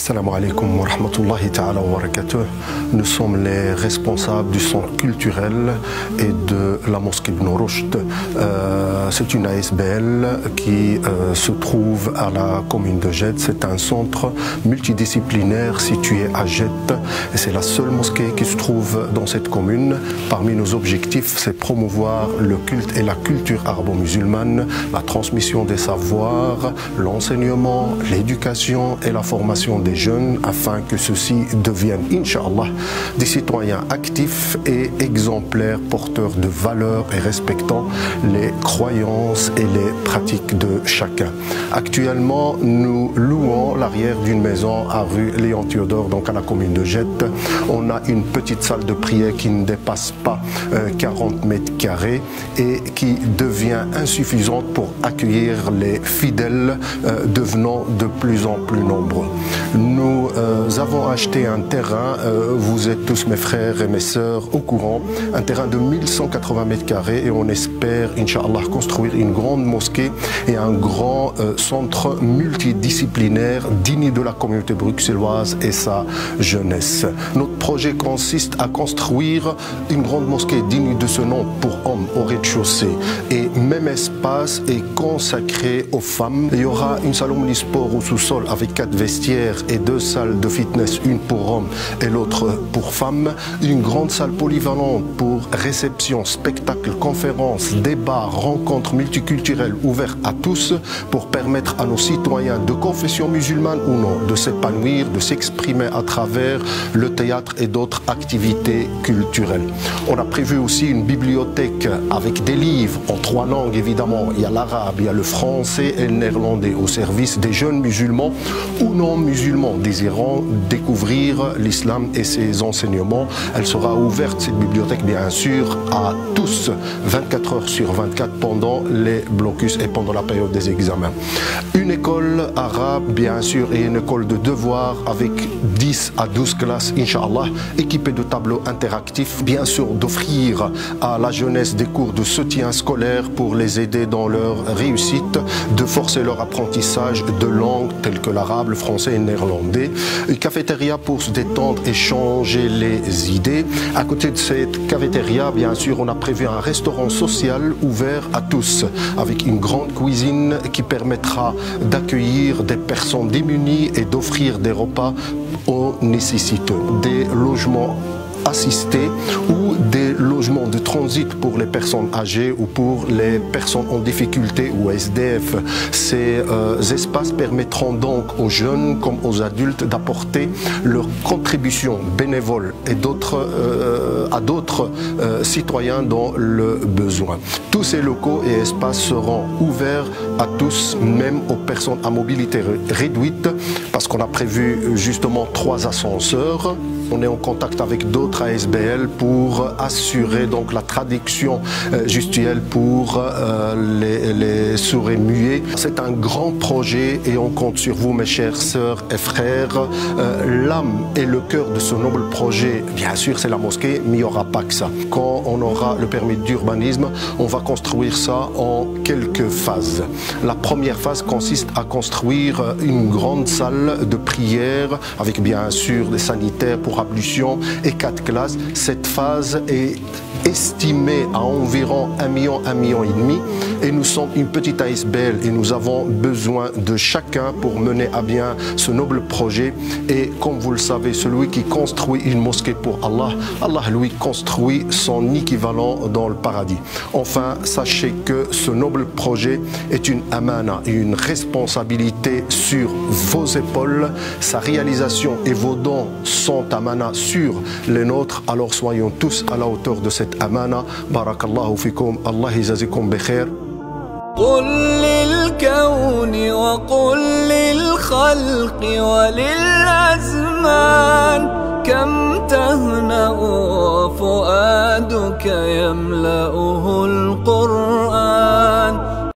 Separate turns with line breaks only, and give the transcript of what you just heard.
Assalamu alaikum wa rahmatullahi ta'ala wa barakatuh. Nous sommes les responsables du centre culturel et de la mosquée Ibn Rushd. C'est une ASBL qui se trouve à la commune de Jed. C'est un centre multidisciplinaire situé à Jed. Et c'est la seule mosquée qui se trouve dans cette commune. Parmi nos objectifs, c'est promouvoir le culte et la culture arabo-musulmane, la transmission des savoirs, l'enseignement, l'éducation et la formation des jeunes afin que ceux-ci deviennent, Inch'Allah, des citoyens actifs et exemplaires, porteurs de valeurs et respectant les croyances et les pratiques de chacun. Actuellement, nous louons l'arrière d'une maison à rue Léon Théodore, donc à la commune de Jed. On a une petite salle de prière qui ne dépasse pas 40 mètres carrés et qui devient insuffisante pour accueillir les fidèles devenant de plus en plus nombreux. Nous avons acheté un terrain, vous êtes tous mes frères et mes sœurs au courant, un terrain de 1180 mètres carrés et on espère, Inch'Allah, construire une grande mosquée et un grand centre multidisciplinaire digne de la communauté bruxelloise et sa jeunesse. Notre projet consiste à construire une grande mosquée digne de ce nom pour hommes au rez-de-chaussée et même espace est consacré aux femmes. Il y aura une salle omnisport au sous-sol avec 4 vestiaires et 2 salles de fitness, une pour hommes et l'autre pour femmes, une grande salle polyvalente pour réception, spectacles, conférences, débats, rencontres multiculturelles ouvertes à tous pour permettre à nos citoyens de confession musulmane ou non de s'épanouir, de s'exprimer à travers le théâtre et d'autres activités culturelles. On a prévu aussi une bibliothèque avec des livres en 3 langues évidemment, il y a l'arabe, il y a le français et le néerlandais au service des jeunes musulmans ou non musulmans désirant découvrir l'islam et ses enseignements. Elle sera ouverte, cette bibliothèque, bien sûr, à tous, 24 heures sur 24 pendant les blocus et pendant la période des examens. Une école arabe, bien sûr, et une école de devoirs avec 10 à 12 classes, Inch'Allah, équipées de tableaux interactifs, bien sûr, d'offrir à la jeunesse des cours de soutien scolaire pour les aider dans leur réussite, de forcer leur apprentissage de langues telles que l'arabe, le français et le néerlandais. Une cafétéria pour se détendre et changer les idées. À côté de cette cafétéria, bien sûr, on a prévu un restaurant social ouvert à tous, avec une grande cuisine qui permettra d'accueillir des personnes démunies et d'offrir des repas aux nécessiteux. Des logements assistés ou des logements de transit pour les personnes âgées ou pour les personnes en difficulté ou SDF. Ces espaces permettront donc aux jeunes comme aux adultes d'apporter leur contribution bénévole et à d'autres citoyens dans le besoin. Tous ces locaux et espaces seront ouverts à tous, même aux personnes à mobilité réduite, parce qu'on a prévu justement 3 ascenseurs. On est en contact avec d'autres ASBL pour assurer donc la traduction gestuelle pour les sourds et muets. C'est un grand projet et on compte sur vous, mes chères sœurs et frères. L'âme et le cœur de ce noble projet, bien sûr, c'est la mosquée, mais il n'y aura pas que ça. Quand on aura le permis d'urbanisme, on va construire ça en quelques phases. La première phase consiste à construire une grande salle de prière avec bien sûr des sanitaires pour ablution et 4 classes. Cette phase est estimée à environ 1 million, 1,5 million et nous sommes une petite ASBL et nous avons besoin de chacun pour mener à bien ce noble projet et comme vous le savez, celui qui construit une mosquée pour Allah, Allah lui construit son équivalent dans le paradis. Enfin, sachez que ce noble projet est une amana, une responsabilité sur vos épaules. Sa réalisation et vos dons sont amana sur les nôtres, alors soyons tous à la hauteur de cette amana. Barakallahu fikum, Allah yajazikum bikhair.
قل للكون وقل للخلق وللأزمان كم تهنأ وفؤادك يملأه